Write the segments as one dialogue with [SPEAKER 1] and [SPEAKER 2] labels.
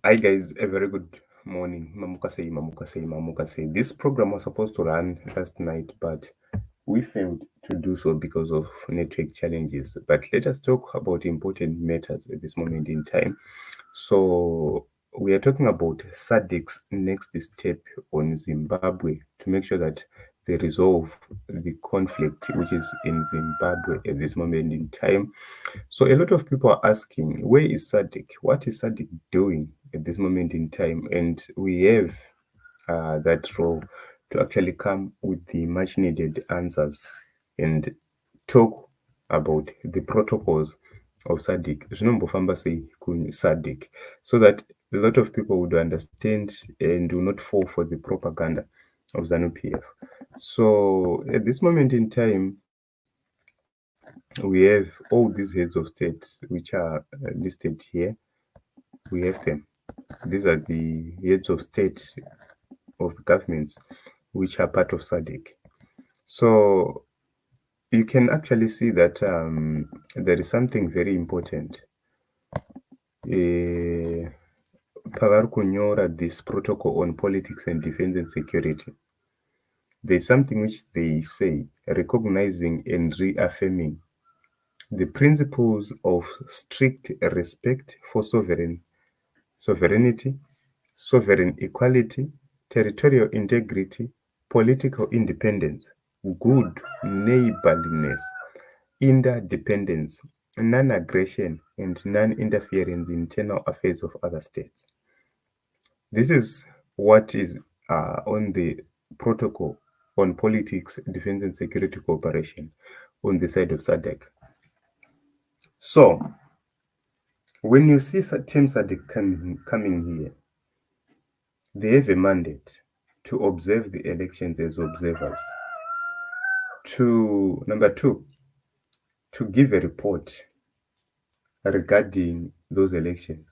[SPEAKER 1] Hi guys, a very good morning. Mamukase. This program was supposed to run last night, but we failed to do so because of network challenges. But let us talk about important matters at this moment in time. So we are talking about SADC's next step on Zimbabwe to make sure that they resolve the conflict which is in Zimbabwe at this moment in time. So a lot of people are asking, where is SADC? What is SADC doing at this moment in time? And we have that role to actually come with the much needed answers and talk about the protocols of SADC. Zvinombofamba sei SADC, so that a lot of people would understand and do not fall for the propaganda of ZANU-PF. So at this moment in time, we have all these heads of states which are listed here. We have them. These are the heads of state of the governments which are part of SADC. So you can actually see that there is something very important. Pavari kunyora this protocol on politics and defense and security. There's something which they say, recognizing and reaffirming the principles of strict respect for sovereignty, sovereign equality, territorial integrity, political independence, good neighborliness, interdependence, non-aggression, and non-interference in internal affairs of other states. This is what is on the protocol on politics, defense, and security cooperation on the side of SADC. So, when you see Team SADC coming here, they have a mandate to observe the elections as observers. Number two, to give a report regarding those elections.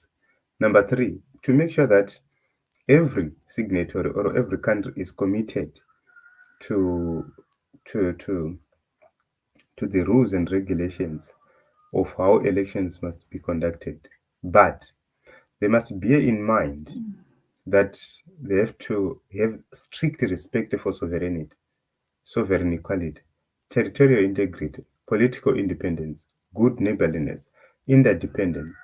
[SPEAKER 1] Number three, to make sure that every signatory or every country is committed to to to to the rules and regulations of how elections must be conducted. But they must bear in mind that they have to have strict respect for sovereignty, sovereign equality, territorial integrity, political independence, good neighborliness, interdependence,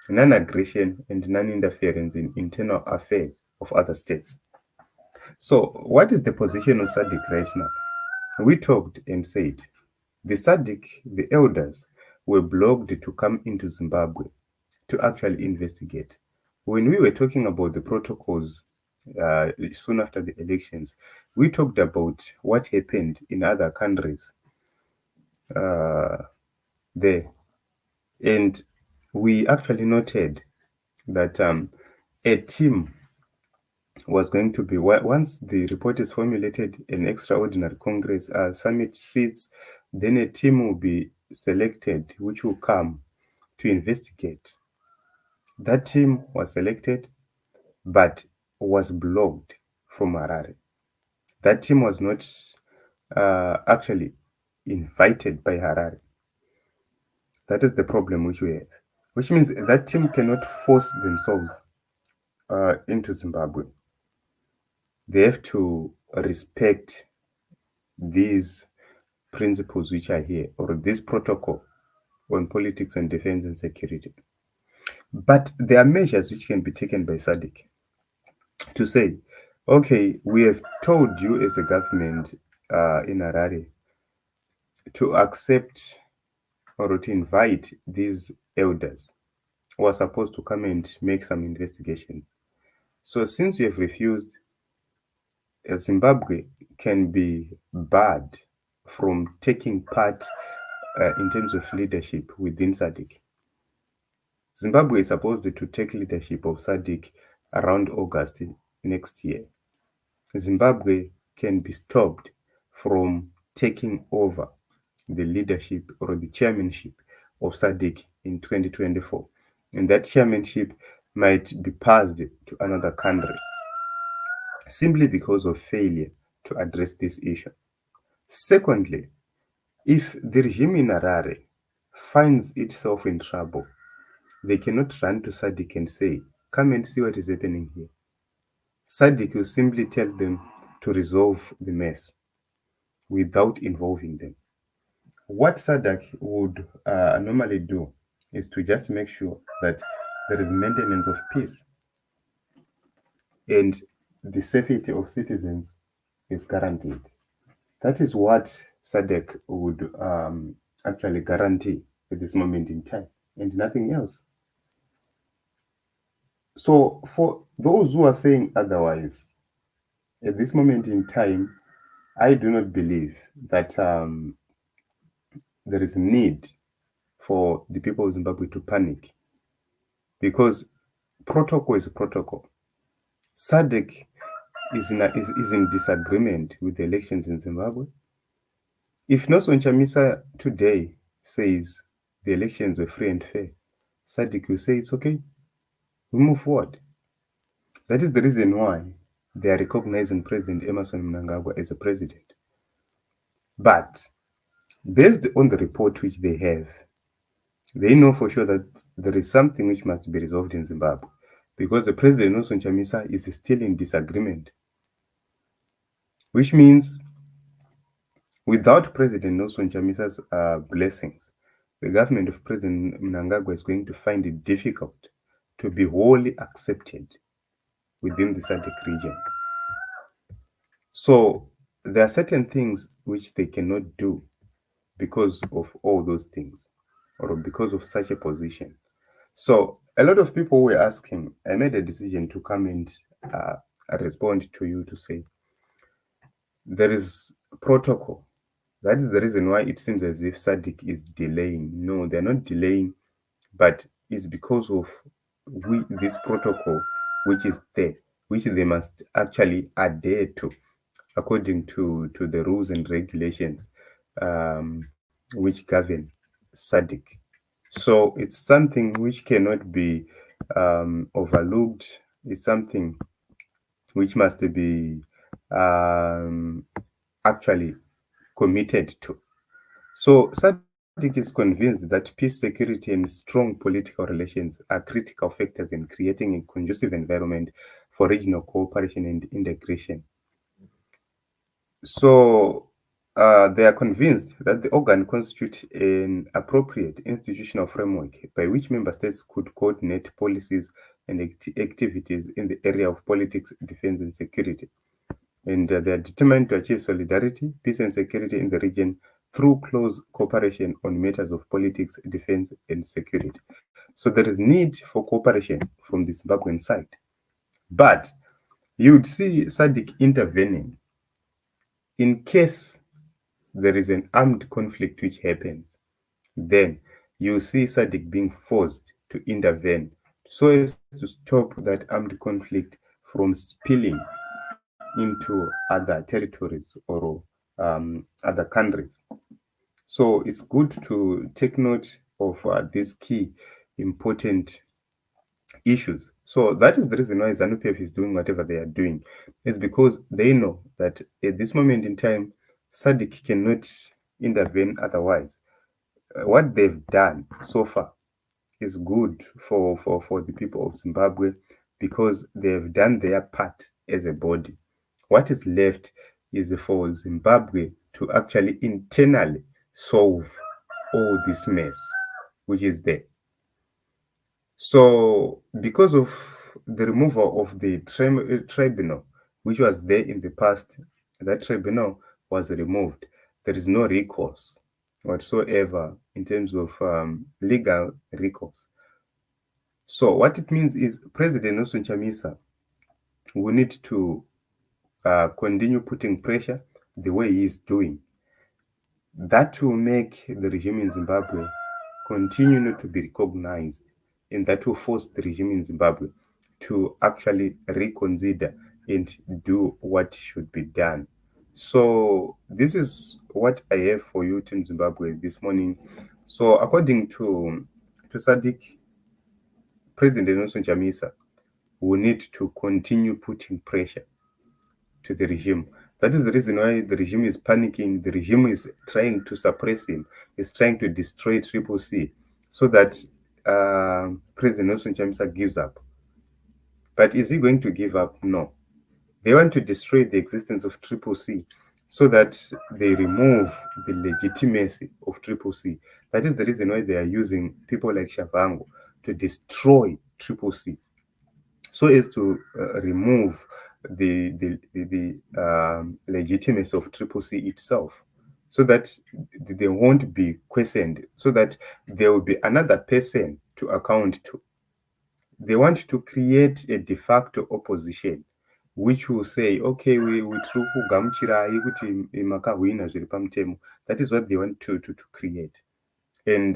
[SPEAKER 1] non-aggression, and non-interference in internal affairs of other states. So, what is the position of SADC right now? We talked and said the SADC, the elders, were blocked to come into Zimbabwe to actually investigate. When we were talking about the protocols soon after the elections, we talked about what happened in other countries uh, there. And we actually noted that a team was going to be, once the report is formulated, an extraordinary Congress summit sits, then a team will be selected which will come to investigate. That team was selected but was blocked from Harare. That team was not actually invited by Harare. That is the problem which we have, which means that team cannot force themselves into Zimbabwe. They have to respect these principles which are here, or this protocol on politics and defense and security. But there are measures which can be taken by SADC to say, okay, we have told you as a government in Harare to accept or to invite these elders who are supposed to come and make some investigations. So since you have refused, Zimbabwe can be barred from taking part in terms of leadership within SADC. Zimbabwe is supposed to take leadership of SADC around August next year. Zimbabwe can be stopped from taking over the leadership or the chairmanship of SADC in 2024. And that chairmanship might be passed to another country simply because of failure to address this issue. Secondly, if the regime in Harare finds itself in trouble, they cannot run to SADC and say, come and see what is happening here. SADC will simply tell them to resolve the mess without involving them. What SADC would normally do is to just make sure that there is maintenance of peace and the safety of citizens is guaranteed. That is what SADC would actually guarantee at this moment in time, and nothing else. So, for those who are saying otherwise, at this moment in time, I do not believe that there is need for the people of Zimbabwe to panic, because protocol is protocol. SADC is in disagreement with the elections in Zimbabwe. If Nelson Chamisa today says the elections were free and fair, SADC will say it's okay, we move forward. That is the reason why they are recognizing President Emerson Mnangagwa as a president. But based on the report which they have, they know for sure that there is something which must be resolved in Zimbabwe, because the President Nelson Chamisa is still in disagreement, which means without President Nelson Chamisa's blessings, the government of President Mnangagwa is going to find it difficult to be wholly accepted within the SADC region. So there are certain things which they cannot do because of all those things, or because of such a position. So a lot of people were asking, I made a decision to come and respond to you to say, there is protocol. That is the reason why it seems as if SADC is delaying. No, they're not delaying, but it's because of this protocol which is there, which they must actually adhere to according to the rules and regulations which govern SADC. So it's something which cannot be overlooked. It's something which must be actually committed to. So SADC is convinced that peace, security, and strong political relations are critical factors in creating a conducive environment for regional cooperation and integration. So they are convinced that the organ constitutes an appropriate institutional framework by which member states could coordinate policies and activities in the area of politics, defense, and security. And they are determined to achieve solidarity, peace, and security in the region through close cooperation on matters of politics, defense, and security. So there is need for cooperation from the Zimbabwean side. But you would see SADC intervening in case there is an armed conflict which happens. Then you see SADC being forced to intervene so as to stop that armed conflict from spilling into other territories or other countries. So it's good to take note of these key important issues. So that is the reason why ZANU-PF is doing whatever they are doing. It's because they know that at this moment in time, SADC cannot intervene otherwise. What they've done so far is good for the people of Zimbabwe, because they've done their part as a body. What is left is for Zimbabwe to actually internally solve all this mess which is there. So, because of the removal of the tribunal, which was there in the past, that tribunal was removed. There is no recourse whatsoever in terms of legal recourse. So, what it means is President Nelson Chamisa will need to continue putting pressure the way he is doing. That will make the regime in Zimbabwe continue not to be recognized, and that will force the regime in Zimbabwe to actually reconsider and do what should be done. So this is what I have for you, Team Zimbabwe, this morning. So according to SADC, President Nelson Chamisa will need to continue putting pressure to the regime. That is the reason why the regime is panicking. The regime is trying to suppress him. Is trying to destroy Triple C so that President Nelson Chamisa gives up. But is he going to give up? No. They want to destroy the existence of Triple C so that they remove the legitimacy of Triple C. That is the reason why they are using people like Shavango to destroy Triple C, so as to remove the legitimacy of Triple C itself, so that they won't be questioned, so that there will be another person to account to. They want to create a de facto opposition which will say, okay, we tiri kugamuchirai kuti makahwina zviri pamutemo. That is what they want to create. And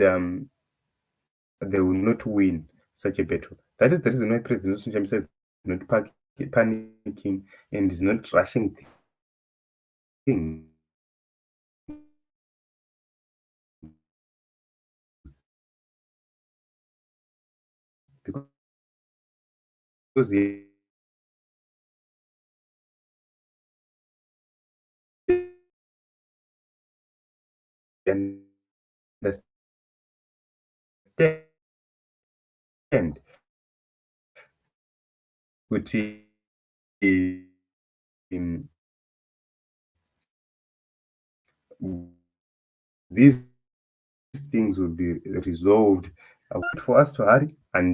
[SPEAKER 1] they will not win such a battle. That is the reason why President Chamisa is not panicking and is not rushing things, because he understands kuti these things will be resolved. For us to hurry and